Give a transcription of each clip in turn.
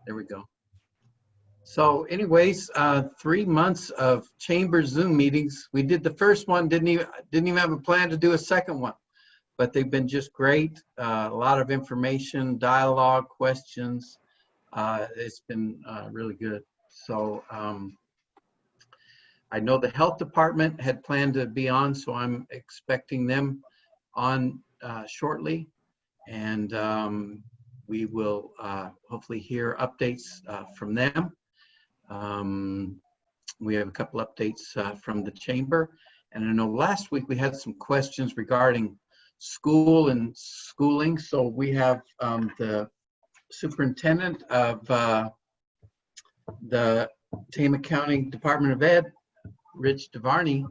There we go. So anyways, 3 months of chamber Zoom meetings. We did the first one, didn't even have a plan to do a second one, but they've been just great. A lot of information, dialogue, questions. It's been really good. So I know the health department had planned to be on, so I'm expecting them on shortly. And we will hopefully hear updates from them. We have a couple updates from the chamber. And I know last week we had some questions regarding school and schooling. So we have the superintendent of the Tehama County Department of Ed, Rich DeVarney,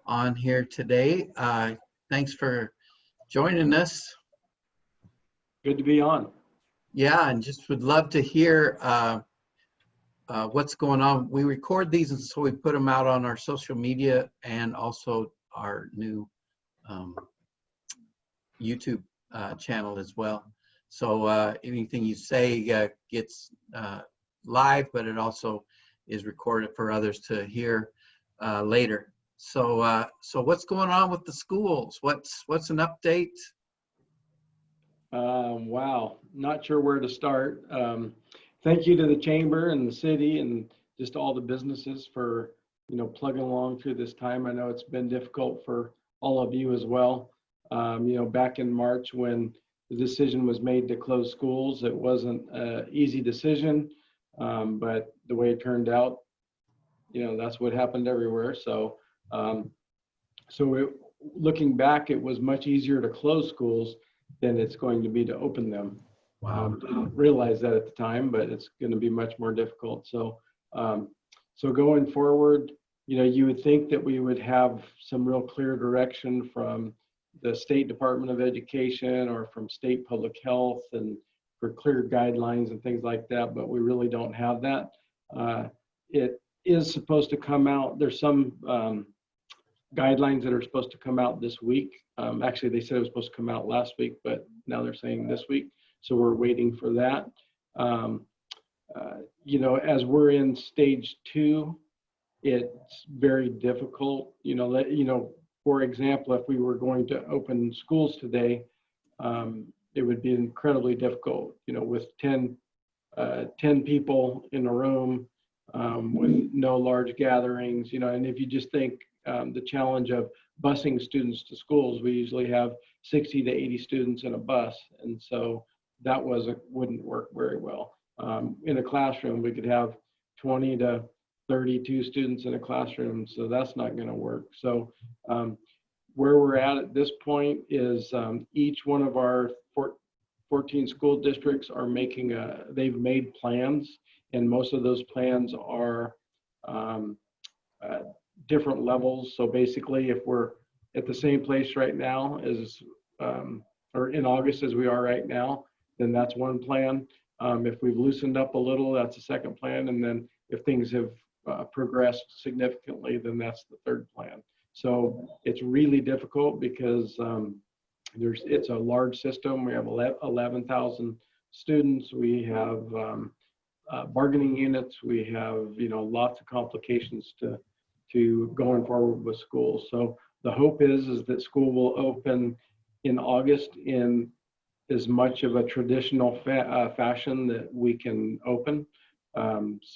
on here today. Thanks for joining us. Good to be on. Yeah, and just would love to hear what's going on. We record these, and so we put them out on our social media and also our new YouTube channel as well. So anything you say gets live, but it also is recorded for others to hear later. So so what's going on with the schools? What's an update? Wow, not sure where to start. Thank you to the chamber and the city and just all the businesses for, you know, plugging along through this time. I know it's been difficult for all of you as well. You know, back in March when the decision was made to close schools, it wasn't an easy decision, but the way it turned out, you know, that's what happened everywhere. So, looking back, it was much easier to close schools than it's going to be to open them. Wow. Didn't realize that at the time, but it's going to be much more difficult. So, so going forward, you know, you would think that we would have some real clear direction from the State Department of Education or from state public health and for clear guidelines and things like that, but we really don't have that. It is supposed to come out. There's some guidelines that are supposed to come out this week. Actually, they said it was supposed to come out last week, but now they're saying this week. So we're waiting for that. You know, as we're in stage 2, it's very difficult. You know, for example, if we were going to open schools today, it would be incredibly difficult, you know, with 10 people in a room, with no large gatherings, you know, and if you just think the challenge of busing students to schools, we usually have 60 to 80 students in a bus. And so that wouldn't work very well. In a classroom, we could have 20 to 32 students in a classroom, so that's not going to work. So where we're at this point is each one of our 14 school districts are they've made plans, and most of those plans are different levels. So basically, if we're at the same place right now as, or in August as we are right now, then that's one plan. If we've loosened up a little, that's a second plan. And then if things have progressed significantly, then that's the third plan. So it's really difficult because it's a large system. We have 11,000 students. We have bargaining units. We have, you know, lots of complications to going forward with schools. So the hope is that school will open in August in as much of a traditional fashion that we can open. You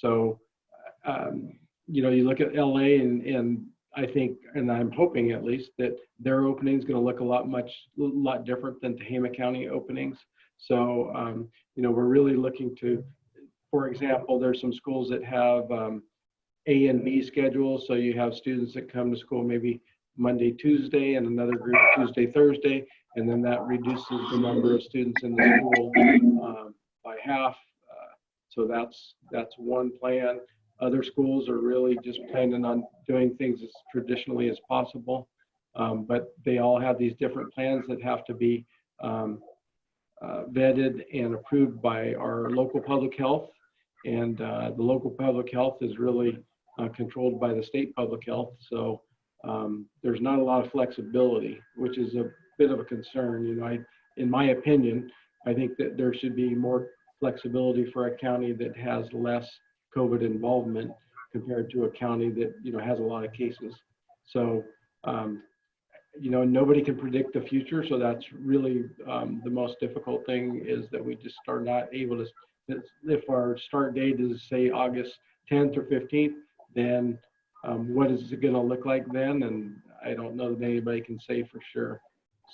know, you look at LA and I think, and I'm hoping at least, that their opening is going to look a lot different than Tehama County openings. So, you know, we're really looking to, for example, there's some schools that have A and B schedules. So you have students that come to school maybe Monday, Tuesday, and another group Tuesday, Thursday, and then that reduces the number of students in the school by half. So that's one plan. Other schools are really just planning on doing things as traditionally as possible, but they all have these different plans that have to be vetted and approved by our local public health. And the local public health is really controlled by the state public health. So there's not a lot of flexibility, which is a bit of a concern. You know, in my opinion, I think that there should be more flexibility for a county that has less COVID involvement compared to a county that, has a lot of cases. So, nobody can predict the future. So that's really the most difficult thing, is that we just are not able to, if our start date is say August 10th or 15th, then what is it going to look like then? And I don't know that anybody can say for sure.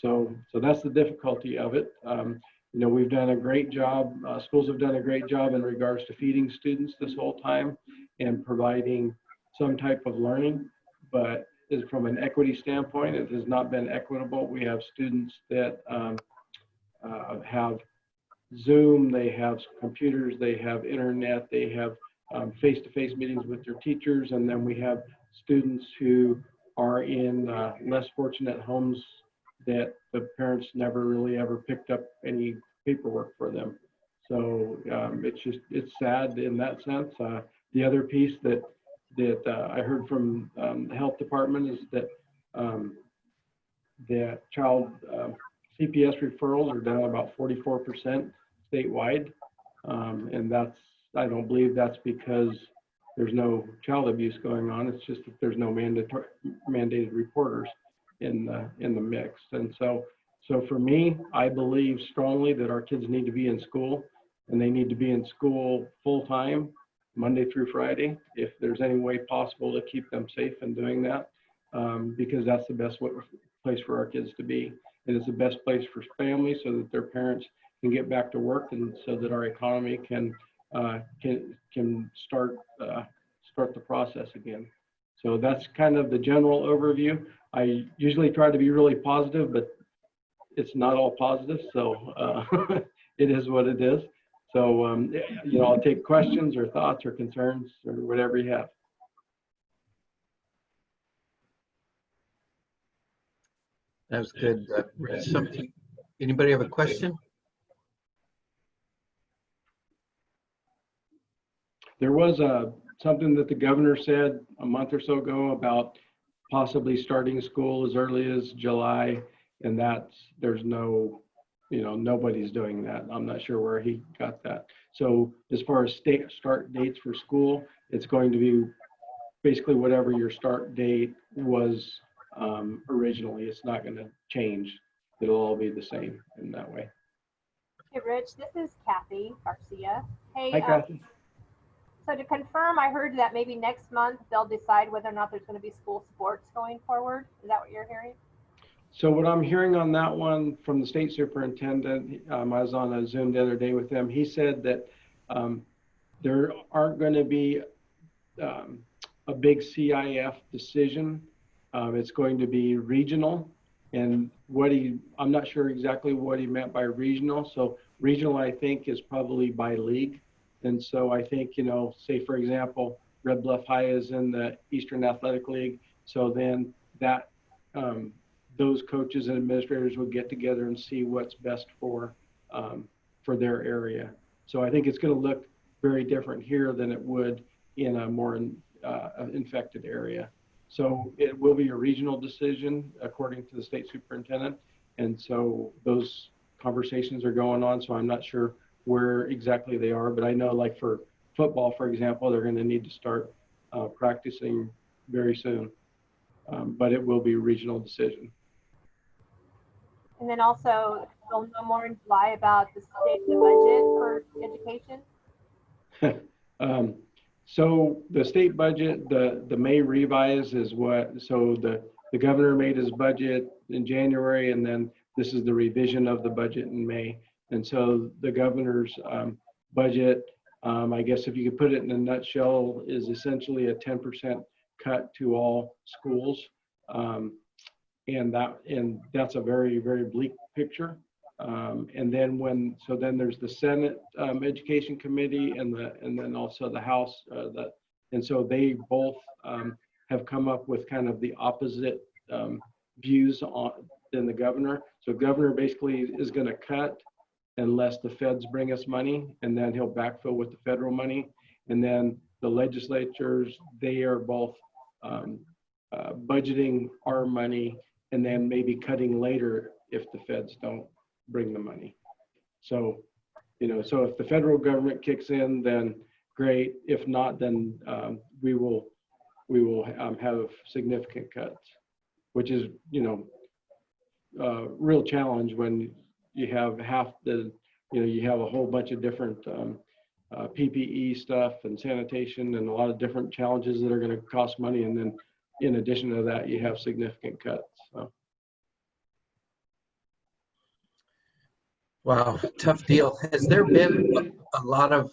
So that's the difficulty of it. We've done a great job. Schools have done a great job in regards to feeding students this whole time and providing some type of learning, but from an equity standpoint, it has not been equitable. We have students that have Zoom, they have computers, they have internet, they have face-to-face meetings with their teachers, and then we have students who are in less fortunate homes that the parents never really ever picked up any paperwork for them. So it's sad in that sense. The other piece that I heard from the health department is that the child CPS referrals are down about 44% statewide, and I don't believe that's because there's no child abuse going on. It's just that there's no mandated reporters in the mix. And so for me, I believe strongly that our kids need to be in school, and they need to be in school full time, Monday through Friday, if there's any way possible to keep them safe in doing that, because that's the best place for our kids to be. And it's the best place for families so that their parents can get back to work, and so that our economy can start the process again. So that's kind of the general overview. I usually try to be really positive, but it's not all positive. So it is what it is. So, I'll take questions or thoughts or concerns or whatever you have. That was good. Anybody have a question? There was something that the governor said a month or so ago about possibly starting school as early as July, and there's no, nobody's doing that. I'm not sure where he got that. So as far as state start dates for school, it's going to be basically whatever your start date was originally. It's not going to change. It'll all be the same in that way. Hey, Rich, this is Kathy Garcia. Hey, Hi, Kathy. So to confirm, I heard that maybe next month they'll decide whether or not there's going to be school sports going forward. Is that what you're hearing? So what I'm hearing on that one from the state superintendent, I was on a Zoom the other day with him. He said that there aren't going to be a big CIF decision. It's going to be regional, and I'm not sure exactly what he meant by regional. So regional, I think, is probably by league. And so I think, say for example, Red Bluff High is in the Eastern Athletic League. So then that those coaches and administrators would get together and see what's best for their area. So I think it's going to look very different here than it would in a more infected area. So it will be a regional decision according to the state superintendent. And so those conversations are going on. So I'm not sure where exactly they are, but I know, like for football, for example, they're going to need to start practicing very soon. But it will be a regional decision. And then also, we'll know more in July about the state of the budget for education. So the state budget, the May revise is so the governor made his budget in January, and then this is the revision of the budget in May. And so the governor's budget, I guess if you could put it in a nutshell, is essentially a 10% cut to all schools. And that's a very, very bleak picture. And then then there's the Senate Education Committee and then also the House. And so they both have come up with kind of the opposite views than the governor. So governor basically is going to cut unless the feds bring us money, and then he'll backfill with the federal money. And then the legislatures, they are both budgeting our money and then maybe cutting later if the feds don't bring the money. So So if the federal government kicks in, then great. If not, then we will have significant cuts, which is, real challenge when you have you have a whole bunch of different PPE stuff and sanitation and a lot of different challenges that are going to cost money. And then in addition to that, you have significant cuts. So. Wow, tough deal. Has there been a lot of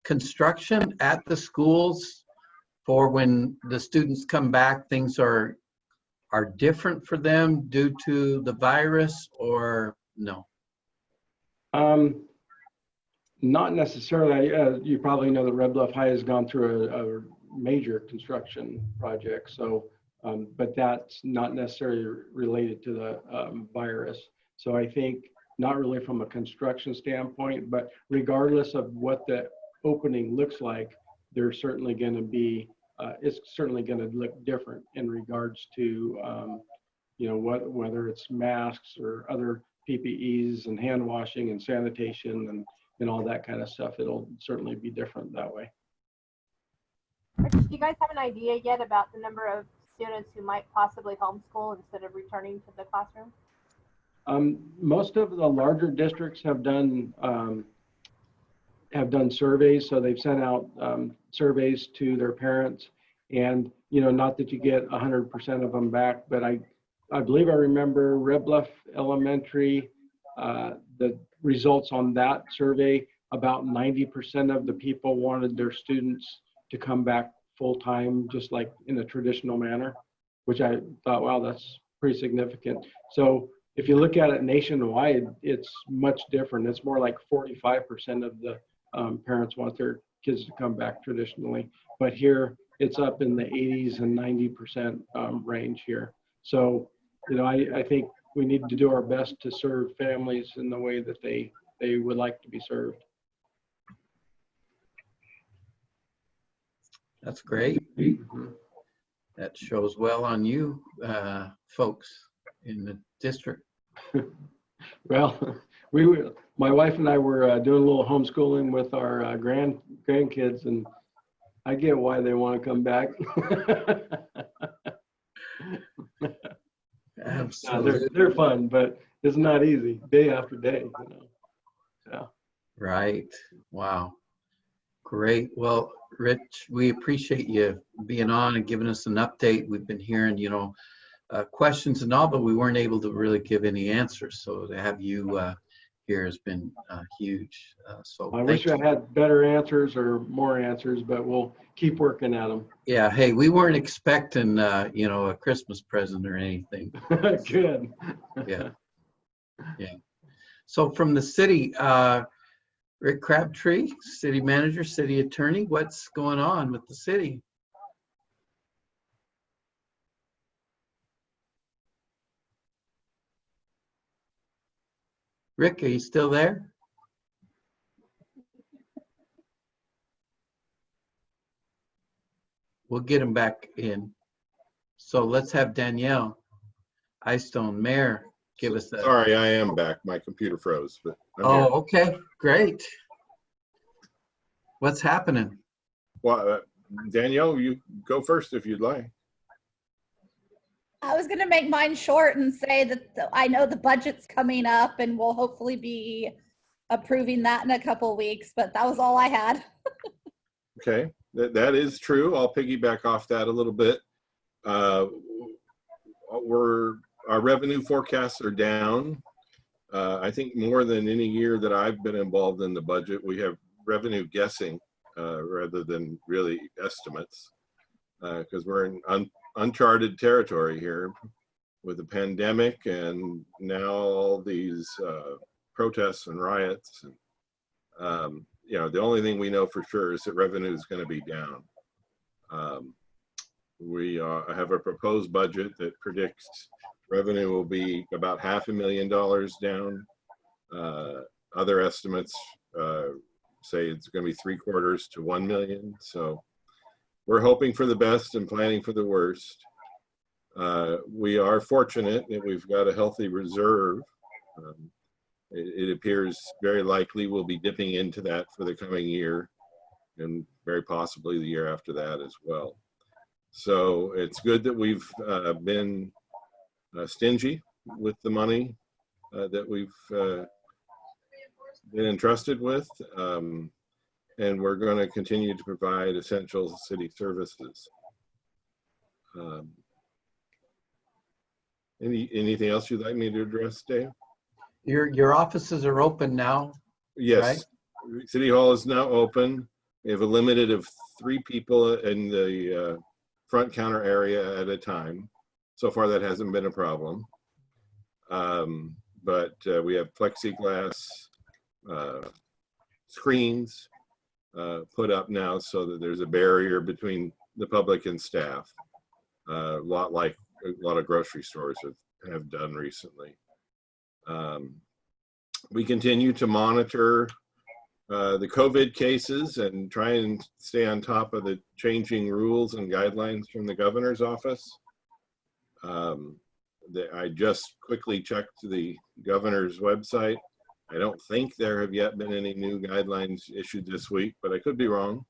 construction at the schools for when the students come back? Things are different for them due to the virus, or no? Not necessarily. You probably know that Red Bluff High has gone through a major construction project. So, but that's not necessarily related to the virus. So I think not really from a construction standpoint, but regardless of what the opening looks like, there's certainly going to be, it's certainly going to look different in regards to, whether it's masks or other PPEs and hand washing and sanitation and all that kind of stuff. It'll certainly be different that way. Do you guys have an idea yet about the number of students who might possibly homeschool instead of returning to the classroom? Most of the larger districts have done surveys, so they've sent out surveys to their parents, and not that you get 100% of them back, but I believe I remember Red Bluff Elementary, the results on that survey, about 90% of the people wanted their students to come back full time, just like in a traditional manner, which I thought, wow, that's pretty significant. So if you look at it nationwide, it's much different. It's more like 45% of the parents want their kids to come back traditionally, but here it's up in the 80s and 90% range here. So, I think we need to do our best to serve families in the way that they would like to be served. That's great. That shows well on you folks in the district. Well, my wife and I were doing a little homeschooling with our grandkids, and I get why they want to come back. Absolutely. They're fun, but it's not easy day after day. Yeah. Right. Wow. Great. Well, Rich, we appreciate you being on and giving us an update. We've been hearing, questions and all, but we weren't able to really give any answers. So to have you here has been huge. So I wish I had better answers or more answers, but we'll keep working at them. Yeah. Hey, we weren't expecting, a Christmas present or anything. Good. Yeah. Yeah. So from the city, Rick Crabtree, city manager, city attorney, what's going on with the city? Rick, are you still there? We'll get him back in. So let's have Danielle Eystone, Mayor, give us that. Sorry, I am back. My computer froze, but I'm Oh, here. okay, great. What's happening? Well, Danielle, you go first if you'd like. I was going to make mine short and say that I know the budget's coming up and we'll hopefully be approving that in a couple of weeks, but that was all I had. Okay, that is true. I'll piggyback off that a little bit. Our revenue forecasts are down. I think more than any year that I've been involved in the budget, we have revenue guessing rather than really estimates, because we're in uncharted territory here with the pandemic and now all these protests and riots. And, the only thing we know for sure is that revenue is going to be down. We have a proposed budget that predicts revenue will be about $500,000 down. Other estimates say it's going to be 3/4 to $1 million. So we're hoping for the best and planning for the worst. We are fortunate that we've got a healthy reserve. it appears very likely we'll be dipping into that for the coming year, and very possibly the year after that as well. So it's good that we've been stingy with the money that we've been entrusted with, and we're going to continue to provide essential city services. Anything else you'd like me to address, Dave? Your offices are open now. Yes, right? City Hall is now open. We have a limit of 3 people in the front counter area at a time. So far, that hasn't been a problem. But we have plexiglass screens put up now so that there's a barrier between the public and staff, a lot like a lot of grocery stores have done recently. We continue to monitor the COVID cases and try and stay on top of the changing rules and guidelines from the governor's office. I just quickly checked the governor's website. I don't think there have yet been any new guidelines issued this week, but I could be wrong.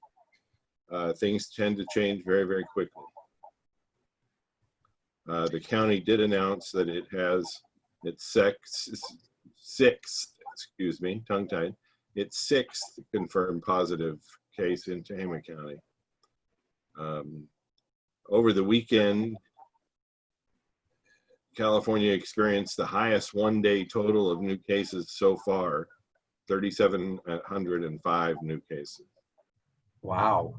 Things tend to change very, very quickly. The county did announce that it has its sixth, tongue-tied, its 6th confirmed positive case in Tehama County. Over the weekend, California experienced the highest one-day total of new cases so far, 3,705 new cases. Wow.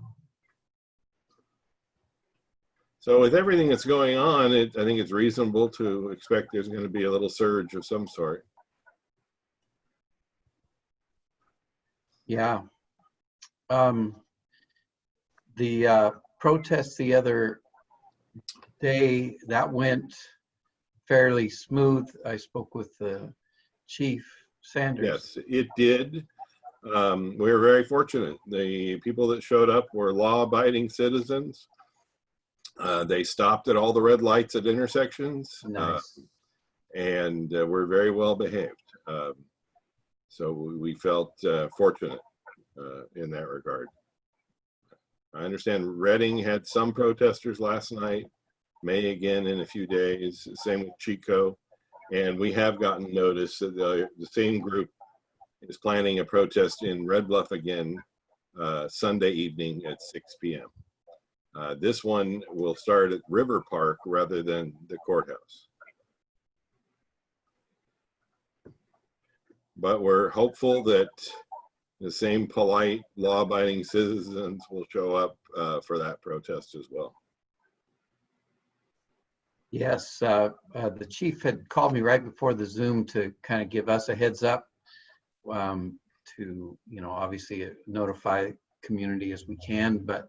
So with everything that's going on, I think it's reasonable to expect there's going to be a little surge of some sort. Yeah. The protest the other day, that went fairly smooth. I spoke with the Chief Sanders. Yes, it did. We were very fortunate. The people that showed up were law-abiding citizens. They stopped at all the red lights at intersections. Nice. And were very well behaved. So we felt fortunate in that regard. I understand Reading had some protesters last night, May again in a few days, same with Chico. And we have gotten notice that the same group is planning a protest in Red Bluff again Sunday evening at 6 p.m. This one will start at River Park rather than the courthouse. But we're hopeful that the same polite, law-abiding citizens will show up for that protest as well. Yes, the chief had called me right before the Zoom to kind of give us a heads up to, obviously notify the community as we can, but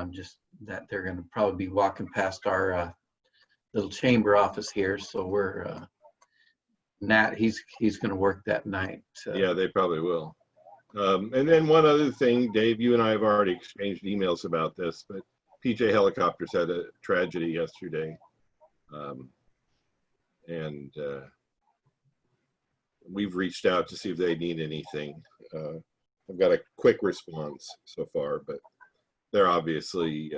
just that they're going to probably be walking past our little chamber office here. So we're, Nat, he's going to work that night. Yeah, they probably will. And then one other thing, Dave, you and I have already exchanged emails about this, but PJ Helicopters had a tragedy yesterday. And we've reached out to see if they need anything. I've got a quick response so far, but they're obviously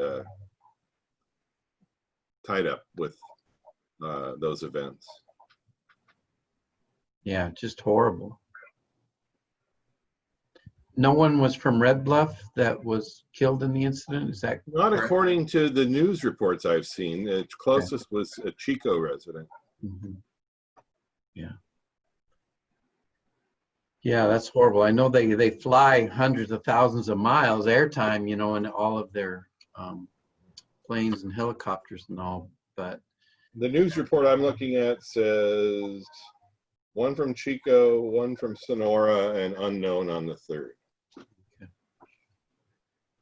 tied up with those events. Yeah, just horrible. No one was from Red Bluff that was killed in the incident? Is that not correct? According to the news reports I've seen? The closest was a Chico resident. Mm-hmm. Yeah. Yeah, that's horrible. I know they fly hundreds of thousands of miles airtime, in all of their planes and helicopters and all, but. The news report I'm looking at says one from Chico, one from Sonora, and unknown on the 3rd. Okay.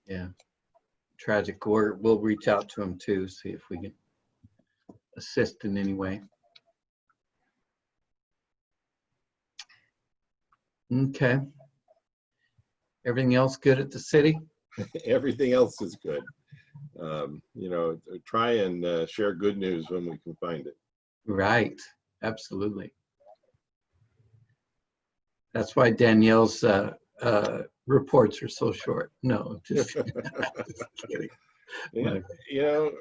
Yeah, tragic. We'll reach out to them too, see if we can assist in any way. Okay. Everything else good at the city? Everything else is good. Try and share good news when we can find it. Right. Absolutely. That's why Danielle's reports are so short. No, just, just kidding. Yeah, you know,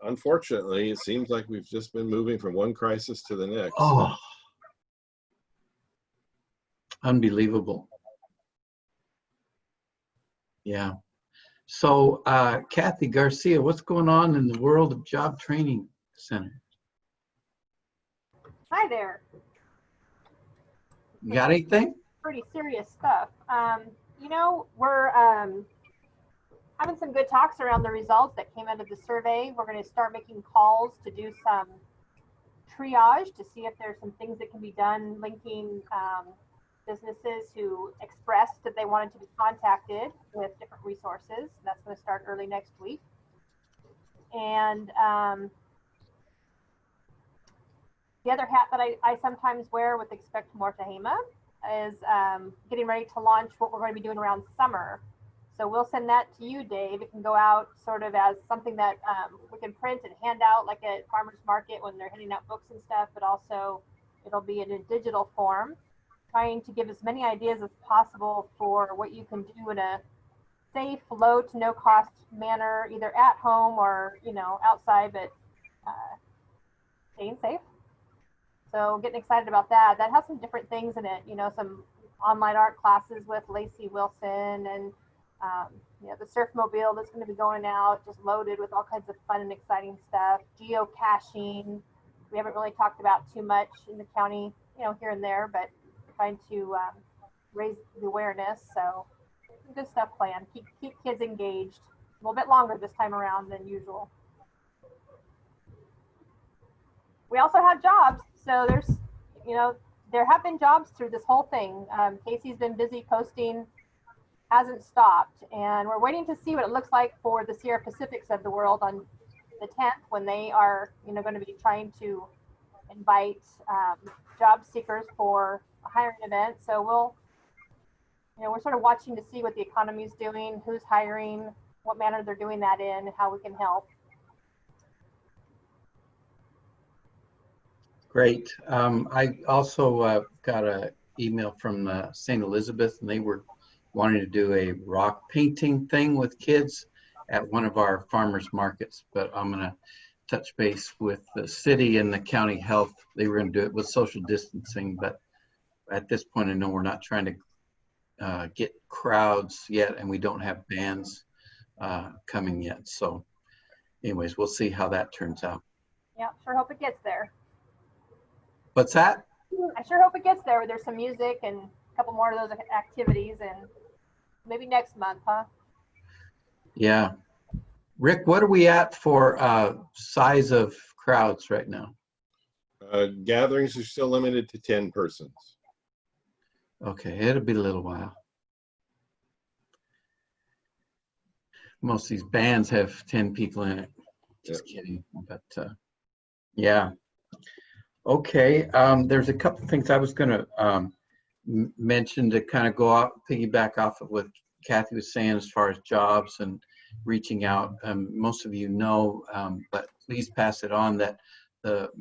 unfortunately, it seems like we've just been moving from one crisis to the next. Oh, unbelievable. Yeah. So, Kathy Garcia, what's going on in the world of Job Training Center? Hi there. You got anything? Pretty serious stuff. You know, we're having some good talks around the results that came out of the survey. We're going to start making calls to do some triage to see if there's some things that can be done linking businesses who expressed that they wanted to be contacted with different resources. That's going to start early next week. And the other hat that I sometimes wear with Expect More Tehama is getting ready to launch what we're going to be doing around summer. So we'll send that to you, Dave. It can go out sort of as something that we can print and hand out like at farmers market when they're handing out books and stuff, but also it'll be in a digital form, trying to give as many ideas as possible for what you can do in a safe, low to no cost manner, either at home or, you know, outside, but staying safe. So getting excited about that. That has some different things in it, you know, some online art classes with Lacey Wilson and, you know, the surf mobile that's going to be going out, just loaded with all kinds of fun and exciting stuff. Geocaching, we haven't really talked about too much in the county, you know, here and there, but trying to raise the awareness. So good stuff planned. Keep kids engaged a little bit longer this time around than usual. We also have jobs. So there's, you know, there have been jobs through this whole thing. Casey's been busy posting, hasn't stopped. And we're waiting to see what it looks like for the Sierra Pacifics of the world on the 10th when they are, you know, going to be trying to invite job seekers for a hiring event. So we'll, you know, we're sort of watching to see what the economy is doing, who's hiring, what manner they're doing that in, and how we can help. Great. I also got an email from St. Elizabeth, and they were wanting to do a rock painting thing with kids at one of our farmers markets, but I'm going to touch base with the city and the county health. They were going to do it with social distancing, but at this point, I know we're not trying to get crowds yet, and we don't have bands coming yet. So anyways, we'll see how that turns out. Yeah, sure hope it gets there. What's that? I sure hope it gets there. There's some music and a couple more of those activities, and maybe next month, huh? Yeah. Rick, what are we at for size of crowds right now? Gatherings are still limited to 10 persons. Okay, it'll be a little while. Most of these bands have 10 people in it. Just kidding, but yeah. Okay, there's a couple things I was going to mention to kind of go out, piggyback off of what Kathy was saying as far as jobs and reaching out. Most of you know, but please pass it on that the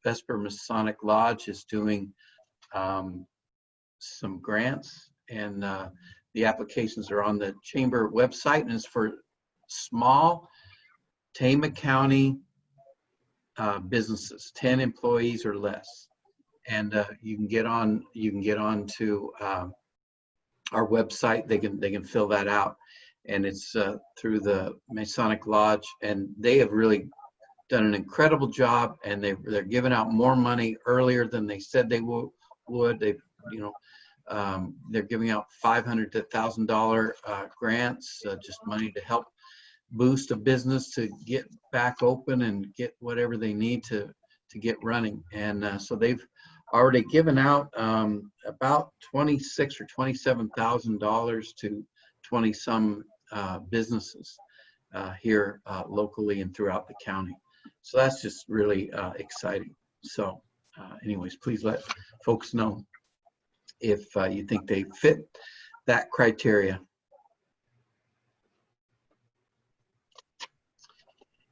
Vesper Masonic Lodge is doing some grants, and the applications are on the chamber website, and it's for small Tehama County businesses, 10 employees or less. And you can get on to our website. They can fill that out, and it's through the Masonic Lodge, and they have really done an incredible job, and they're giving out more money earlier than they said they would. They've, you know, they're giving out $500 to $1,000 grants, just money to help boost a business to get back open and get whatever they need to get running. And so they've already given out about $26,000 or $27,000 to 20 some businesses here locally and throughout the county. So that's just really exciting. So anyways, please let folks know if you think they fit that criteria.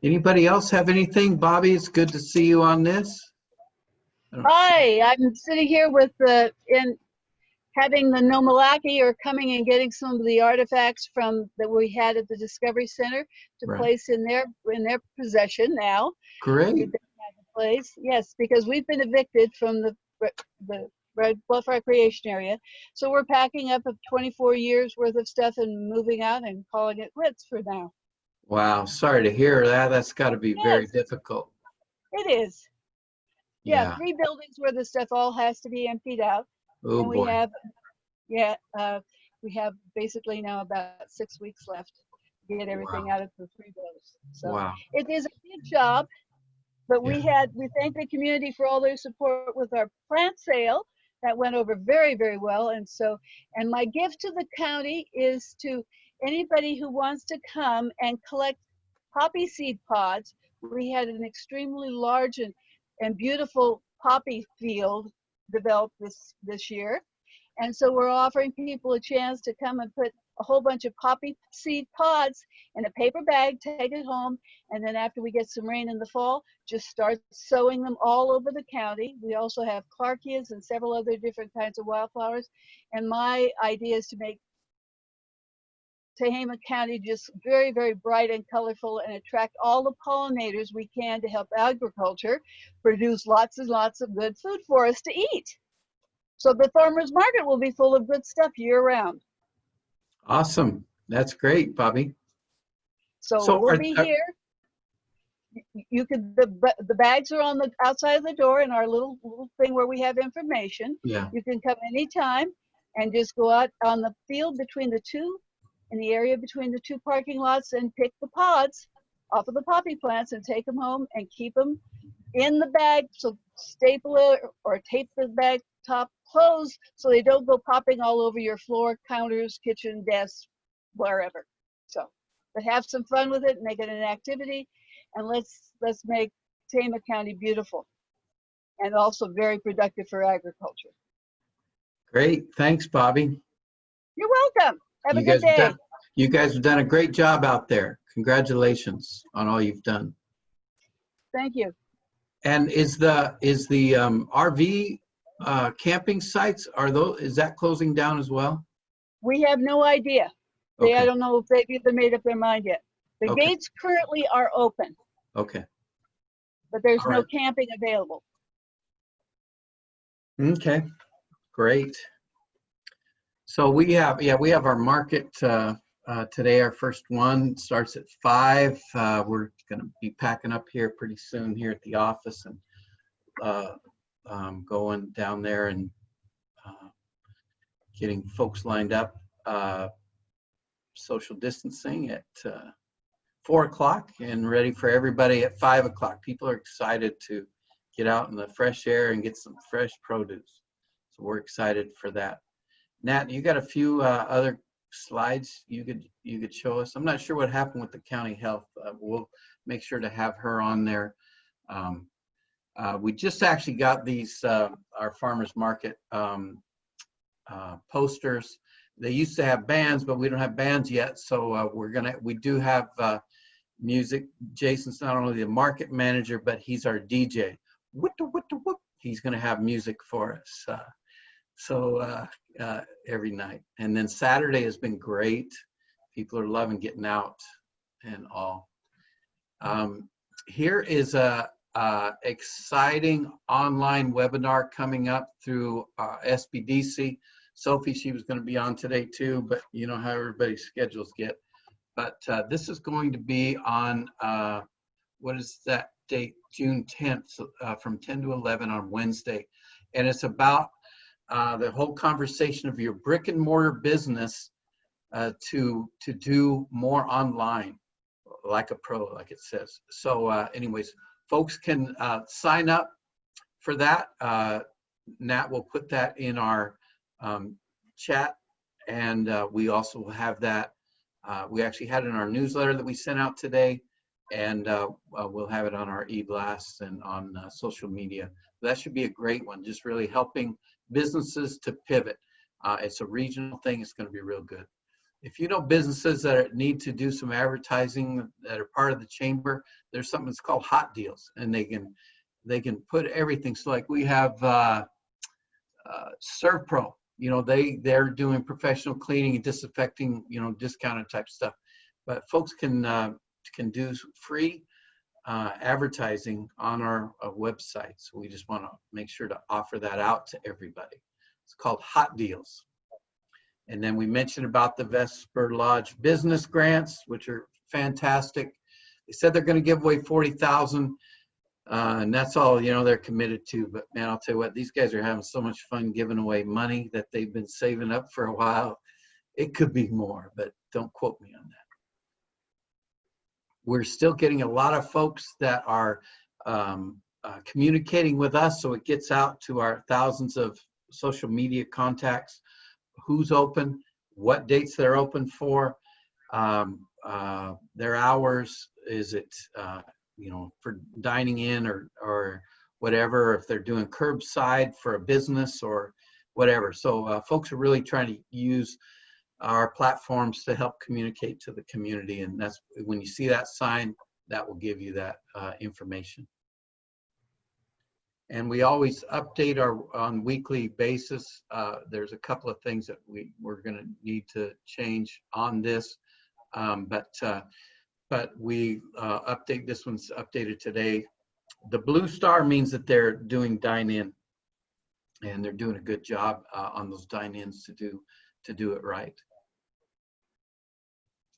Anybody else have anything? Bobby, it's good to see you on this. Hi, I'm sitting here with having the Nomalaki or coming and getting some of the artifacts that we had at the Discovery Center to Right. place in their possession now. Great. They have a place, yes, because we've been evicted from the Red Bluff Recreation Area, so we're packing up 24 years worth of stuff and moving out and calling it quits for now. Wow. Sorry to hear that. That's got to be very Yes, difficult. it is. Yeah, Yeah. 3 buildings where the stuff all has to be emptied out, Oh and we boy. have basically now about 6 weeks left to get everything Wow. out of the 3 buildings. So Wow. it is a big job, but Yeah. we thank the community for all their support with our plant sale. That went over very, very well. And my gift to the county is to anybody who wants to come and collect poppy seed pods. We had an extremely large and beautiful poppy field developed this year. And so we're offering people a chance to come and put a whole bunch of poppy seed pods in a paper bag, take it home, and then after we get some rain in the fall, just start sowing them all over the county. We also have clarkias and several other different kinds of wildflowers. And my idea is to make Tehama County just very, very bright and colorful and attract all the pollinators we can to help agriculture produce lots and lots of good food for us to eat. So the farmers market will be full of good stuff year round. Awesome. That's great, Bobby. So So we'll be here. You could the bags are on the outside of the door in our little thing where we have information. yeah. You can come anytime and just go out on the field between the two, in the area between the 2 parking lots, and pick the pods off of the poppy plants and take them home and keep them in the bag. So staple it or tape the bag top closed so they don't go popping all over your floor, counters, kitchen, desks, wherever. So, but have some fun with it, make it an activity, and let's make Tehama County beautiful and also very productive for agriculture. Great. Thanks, Bobby. You're welcome. Have a good day. You guys have done a great job out there. Congratulations on all you've done. Thank you. And is the RV camping sites, is that closing down as well? We have no idea. Okay. I don't know if they've either made up their mind yet. The Okay. gates currently are open, Okay. but there's All no right. camping available. Okay. Great. So we have our market today. Our first one starts at 5. We're going to be packing up here pretty soon here at the office and going down there and getting folks lined up. Social distancing at 4 o'clock and ready for everybody at 5 o'clock. People are excited to get out in the fresh air and get some fresh produce. So we're excited for that. Nat, you got a few other slides you could show us? I'm not sure what happened with the county health. We'll make sure to have her on there. We just actually got these our farmers market posters. They used to have bands, but we don't have bands yet. So we do have music. Jason's not only the market manager, but he's our DJ. He's going to have music for us. Every night. And then Saturday has been great. People are loving getting out and all. Here is a exciting online webinar coming up through SBDC. Sophie, she was going to be on today too, but you know how everybody's schedules get. But this is going to be on, what is that date? June 10th, from 10 to 11 on Wednesday. And it's about the whole conversation of your brick and mortar business to do more online, like a pro, like it says. So anyways, folks can sign up for that. Nat will put that in our chat, and we also will have that. We actually had it in our newsletter that we sent out today, and we'll have it on our e-blasts and on social media. That should be a great one, just really helping businesses to pivot. It's a regional thing. It's going to be real good. If you know businesses that need to do some advertising that are part of the chamber, there's something that's called Hot Deals, and they can they can put everything. So like we have ServPro, you know, they're doing professional cleaning and disinfecting, you know, discounted type stuff. But folks can do free advertising on our website. So we just want to make sure to offer that out to everybody. It's called Hot Deals. And then we mentioned about the Vesper Lodge business grants, which are fantastic. They said they're going to give away 40,000, and that's all, you know, they're committed to. But man, I'll tell you what, these guys are having so much fun giving away money that they've been saving up for a while. It could be more, but don't quote me on that. We're still getting a lot of folks that are communicating with us, so it gets out to our thousands of social media contacts, who's open, what dates they're open for, their hours, is it, you know, for dining in or whatever, if they're doing curbside for a business or whatever. So folks are really trying to use our platforms to help communicate to the community, and that's when you see that sign, that will give you that information. And we always update on weekly basis. There's a couple of things that we're going to need to change on this, but we update. This one's updated today. The blue star means that they're doing dine-in, and they're doing a good job on those dine-ins to do it right.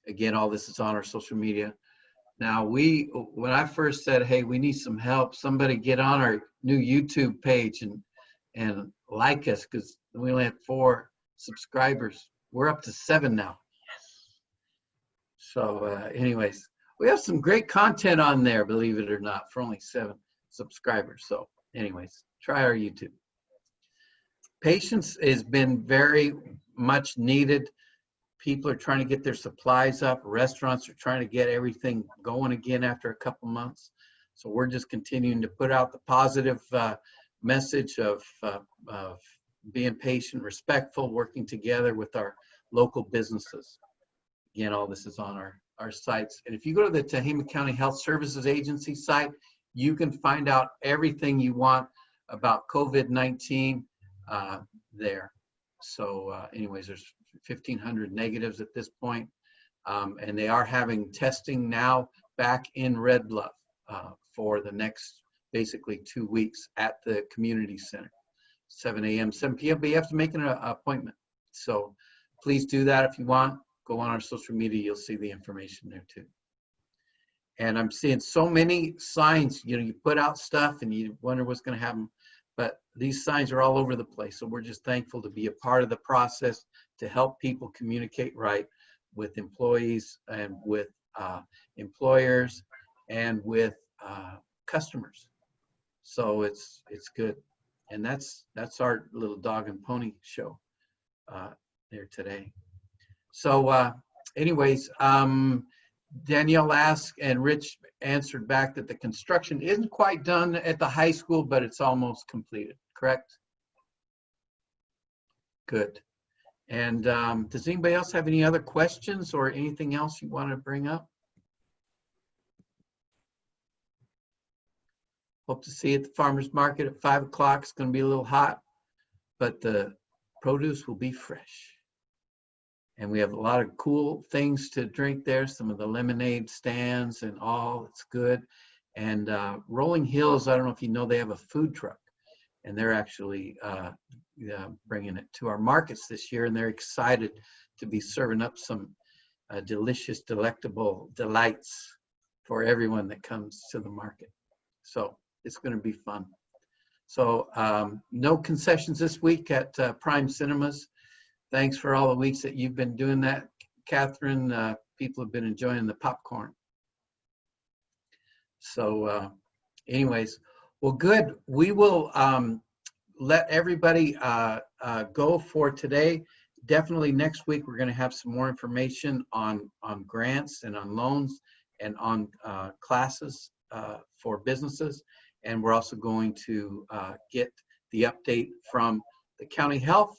Again, all this is on our social media. Now, when I first said, hey, we need some help, somebody get on our new YouTube page and like us, because we only had 4 subscribers. We're up to 7 now. Yes. So anyways, we have some great content on there, believe it or not, for only 7 subscribers. So anyways, try our YouTube. Patience has been very much needed. People are trying to get their supplies up. Restaurants are trying to get everything going again after a couple months. So we're just continuing to put out the positive message of being patient, respectful, working together with our local businesses. Again, all this is on our sites. And if you go to the Tehama County Health Services Agency site, you can find out everything you want about COVID-19 there. So anyways, there's 1,500 negatives at this point, and they are having testing now back in Red Bluff for the next basically 2 weeks at the community center, 7 a.m., 7 p.m., but you have to make an appointment. So please do that if you want. Go on our social media, you'll see the information there too. And I'm seeing so many signs, you know, you put out stuff and you wonder what's going to happen, but these signs are all over the place. So we're just thankful to be a part of the process to help people communicate right with employees and with employers and with customers. So it's good. And that's our little dog and pony show there today. So anyways, Danielle asked and Rich answered back that the construction isn't quite done at the high school, but it's almost completed, correct? Good. And does anybody else have any other questions or anything else you want to bring up? Hope to see you at the farmer's market at 5 o'clock. It's going to be a little hot, but the produce will be fresh. And we have a lot of cool things to drink there. Some of the lemonade stands and all, it's good. And Rolling Hills, I don't know if you know, they have a food truck. And they're actually bringing it to our markets this year. And they're excited to be serving up some delicious, delectable delights for everyone that comes to the market. So it's going to be fun. So no concessions this week at Prime Cinemas. Thanks for all the weeks that you've been doing that, Catherine. People have been enjoying the popcorn. So anyways, well, good. We will let everybody go for today. Definitely next week, we're going to have some more information on grants and on loans and on classes for businesses. And we're also going to get the update from the county health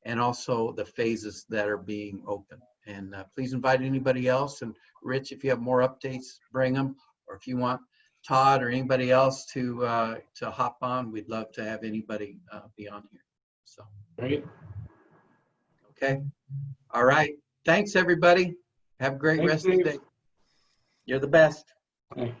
and also the phases that are being open. And please invite anybody else. And Rich, if you have more updates, bring them. Or if you want Todd or anybody else to hop on, we'd love to have anybody be on here. So, Great. okay. All right. Thanks, everybody. Have a great Thanks, rest of the Dave. day. You're the best. Bye.